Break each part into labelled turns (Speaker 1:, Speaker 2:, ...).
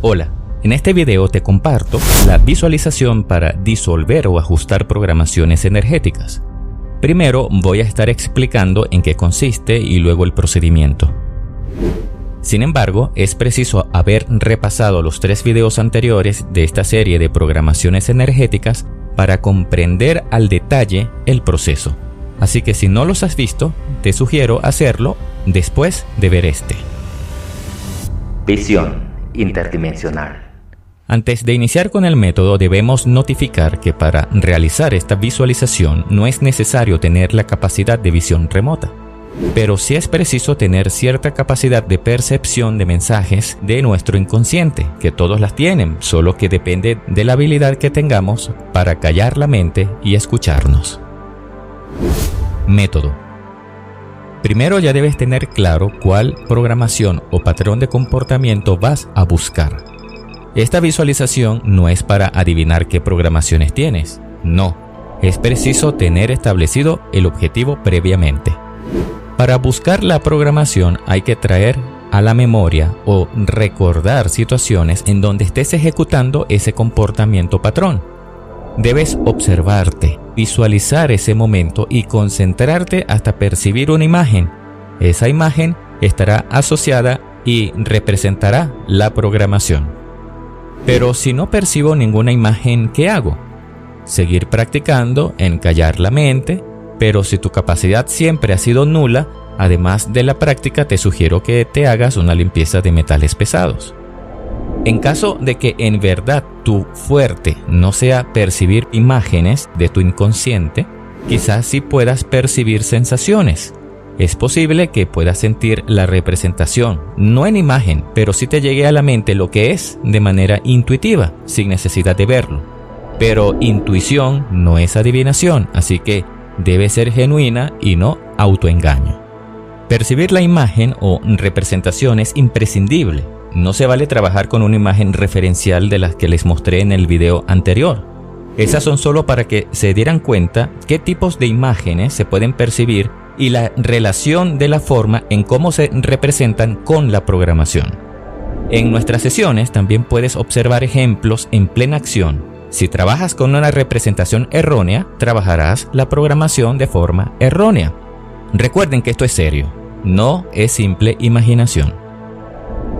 Speaker 1: Hola, en este video te comparto la visualización para disolver o ajustar programaciones energéticas. Primero voy a estar explicando en qué consiste y luego el procedimiento. Sin embargo, es preciso haber repasado los 3 videos anteriores de esta serie de programaciones energéticas para comprender al detalle el proceso. Así que si no los has visto, te sugiero hacerlo después de ver este.
Speaker 2: Visión interdimensional.
Speaker 1: Antes de iniciar con el método, debemos notificar que para realizar esta visualización no es necesario tener la capacidad de visión remota, pero sí es preciso tener cierta capacidad de percepción de mensajes de nuestro inconsciente, que todos las tienen, solo que depende de la habilidad que tengamos para callar la mente y escucharnos. Método. Primero ya debes tener claro cuál programación o patrón de comportamiento vas a buscar. Esta visualización no es para adivinar qué programaciones tienes, no, es preciso tener establecido el objetivo previamente. Para buscar la programación hay que traer a la memoria o recordar situaciones en donde estés ejecutando ese comportamiento patrón. Debes observarte, visualizar ese momento y concentrarte hasta percibir una imagen. Esa imagen estará asociada y representará la programación. Pero si no percibo ninguna imagen, ¿qué hago? Seguir practicando en callar la mente, pero si tu capacidad siempre ha sido nula, además de la práctica te sugiero que te hagas una limpieza de metales pesados. En caso de que en verdad tu fuerte no sea percibir imágenes de tu inconsciente, quizás sí puedas percibir sensaciones. Es posible que puedas sentir la representación, no en imagen, pero sí te llegue a la mente lo que es de manera intuitiva, sin necesidad de verlo. Pero intuición no es adivinación, así que debe ser genuina y no autoengaño. Percibir la imagen o representación es imprescindible. No se vale trabajar con una imagen referencial de las que les mostré en el video anterior. Esas son solo para que se dieran cuenta qué tipos de imágenes se pueden percibir y la relación de la forma en cómo se representan con la programación. En nuestras sesiones también puedes observar ejemplos en plena acción. Si trabajas con una representación errónea, trabajarás la programación de forma errónea. Recuerden que esto es serio, no es simple imaginación.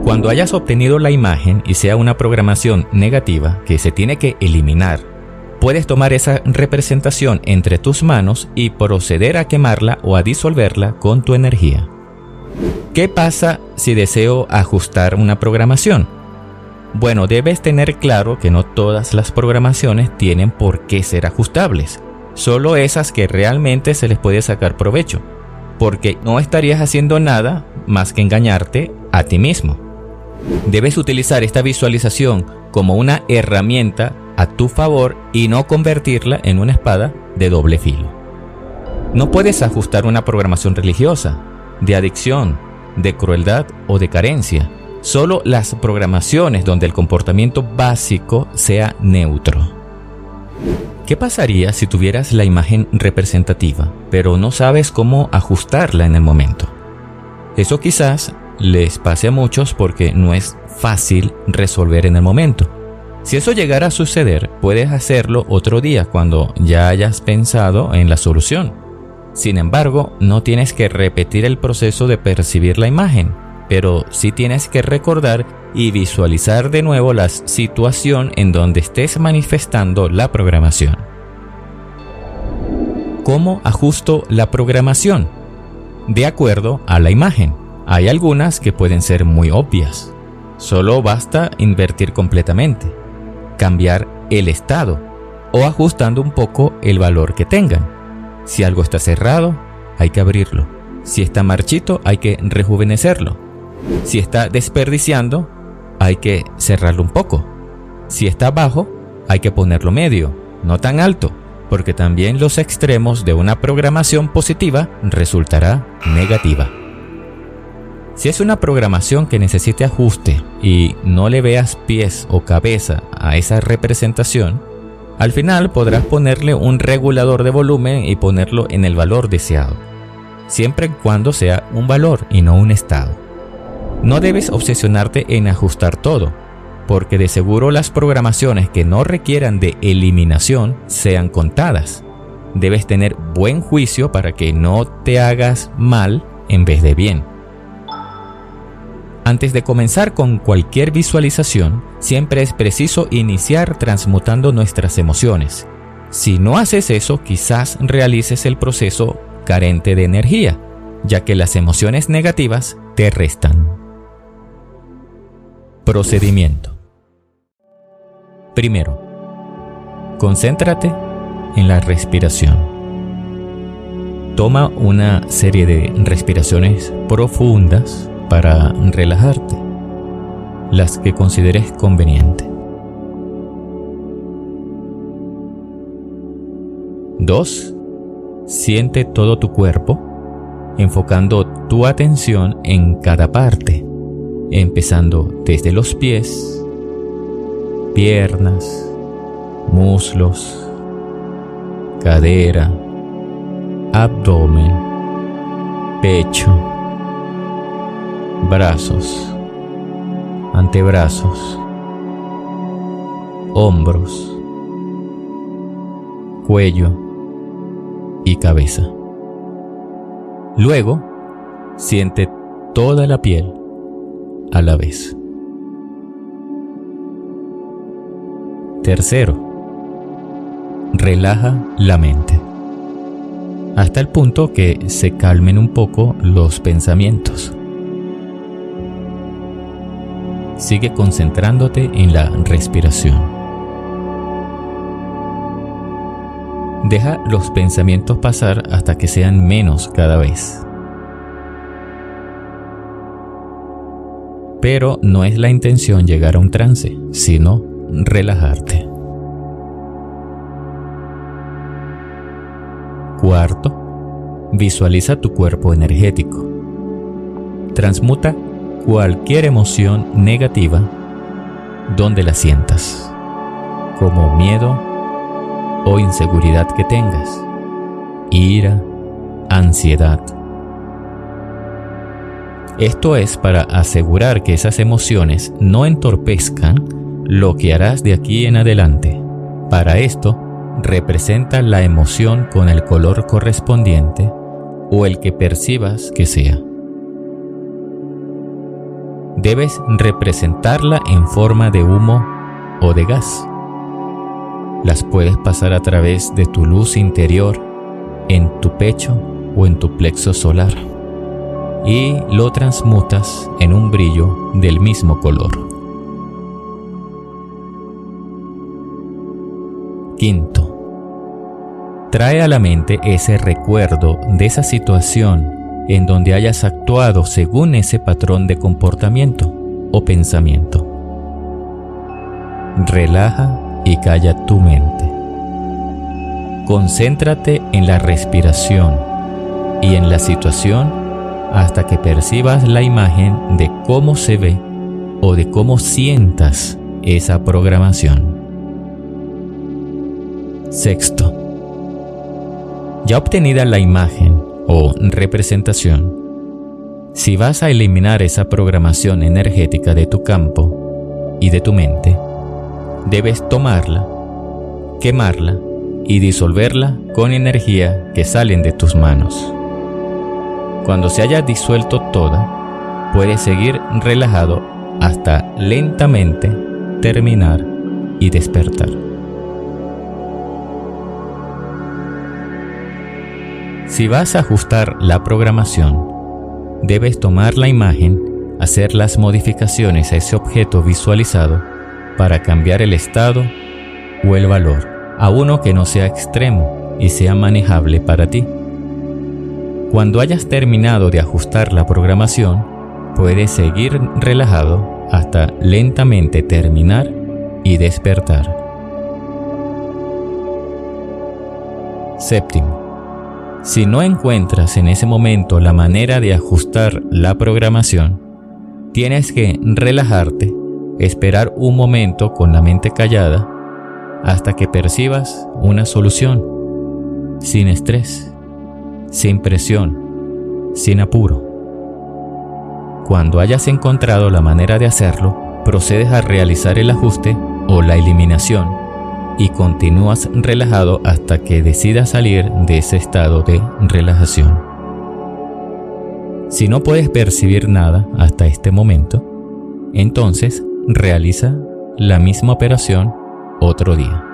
Speaker 1: Cuando hayas obtenido la imagen y sea una programación negativa que se tiene que eliminar, puedes tomar esa representación entre tus manos y proceder a quemarla o a disolverla con tu energía. ¿Qué pasa si deseo ajustar una programación? Bueno, debes tener claro que no todas las programaciones tienen por qué ser ajustables, solo esas que realmente se les puede sacar provecho, porque no estarías haciendo nada más que engañarte a ti mismo. Debes utilizar esta visualización como una herramienta a tu favor y no convertirla en una espada de doble filo. No puedes ajustar una programación religiosa, de adicción, de crueldad o de carencia. Solo las programaciones donde el comportamiento básico sea neutro. ¿Qué pasaría si tuvieras la imagen representativa, pero no sabes cómo ajustarla en el momento? Eso quizás les pase a muchos porque no es fácil resolver en el momento. Si eso llegara a suceder, puedes hacerlo otro día cuando ya hayas pensado en la solución. Sin embargo, no tienes que repetir el proceso de percibir la imagen, pero sí tienes que recordar y visualizar de nuevo la situación en donde estés manifestando la programación. ¿Cómo ajusto la programación? De acuerdo a la imagen. Hay algunas que pueden ser muy obvias. Solo basta invertir completamente, cambiar el estado o ajustando un poco el valor que tengan. Si algo está cerrado, hay que abrirlo. Si está marchito, hay que rejuvenecerlo. Si está desperdiciando, hay que cerrarlo un poco. Si está bajo, hay que ponerlo medio, no tan alto, porque también los extremos de una programación positiva resultará negativa. Si es una programación que necesite ajuste y no le veas pies o cabeza a esa representación, al final podrás ponerle un regulador de volumen y ponerlo en el valor deseado, siempre y cuando sea un valor y no un estado. No debes obsesionarte en ajustar todo. porque de seguro las programaciones que no requieran de eliminación sean contadas. Debes tener buen juicio para que no te hagas mal en vez de bien. Antes de comenzar con cualquier visualización, siempre es preciso iniciar transmutando nuestras emociones. Si no haces eso, quizás realices el proceso carente de energía, ya que las emociones negativas te restan. Procedimiento. Primero, concéntrate en la respiración. Toma una serie de respiraciones profundas para relajarte, las que consideres conveniente. 2. Siente todo tu cuerpo, enfocando tu atención en cada parte, empezando desde los pies, piernas, muslos, cadera, abdomen, pecho, brazos, antebrazos, hombros, cuello y cabeza. Luego, siente toda la piel a la vez. Tercero, relaja la mente, hasta el punto que se calmen un poco los pensamientos. Sigue concentrándote en la respiración. Deja los pensamientos pasar hasta que sean menos cada vez. Pero no es la intención llegar a un trance, sino relajarte. Cuarto, visualiza tu cuerpo energético. Transmuta cualquier emoción negativa donde la sientas, como miedo o inseguridad que tengas, ira, ansiedad. Esto es para asegurar que esas emociones no entorpezcan lo que harás de aquí en adelante. Para esto, representa la emoción con el color correspondiente o el que percibas que sea. Debes representarla en forma de humo o de gas. Las puedes pasar a través de tu luz interior, en tu pecho o en tu plexo solar, y lo transmutas en un brillo del mismo color. Quinto, trae a la mente ese recuerdo de esa situación en donde hayas actuado según ese patrón de comportamiento o pensamiento. Relaja y calla tu mente. Concéntrate en la respiración y en la situación hasta que percibas la imagen de cómo se ve o de cómo sientas esa programación. Sexto, ya obtenida la imagen o representación, si vas a eliminar esa programación energética de tu campo y de tu mente, debes tomarla, quemarla y disolverla con energía que salen de tus manos. Cuando se haya disuelto toda, puedes seguir relajado hasta lentamente terminar y despertar. Si vas a ajustar la programación, debes tomar la imagen, hacer las modificaciones a ese objeto visualizado para cambiar el estado o el valor a uno que no sea extremo y sea manejable para ti. Cuando hayas terminado de ajustar la programación, puedes seguir relajado hasta lentamente terminar y despertar. Séptimo, si no encuentras en ese momento la manera de ajustar la programación, tienes que relajarte, esperar un momento con la mente callada hasta que percibas una solución, sin estrés, sin presión, sin apuro. Cuando hayas encontrado la manera de hacerlo, procedes a realizar el ajuste o la eliminación y continúas relajado hasta que decidas salir de ese estado de relajación. Si no puedes percibir nada hasta este momento, entonces realiza la misma operación otro día.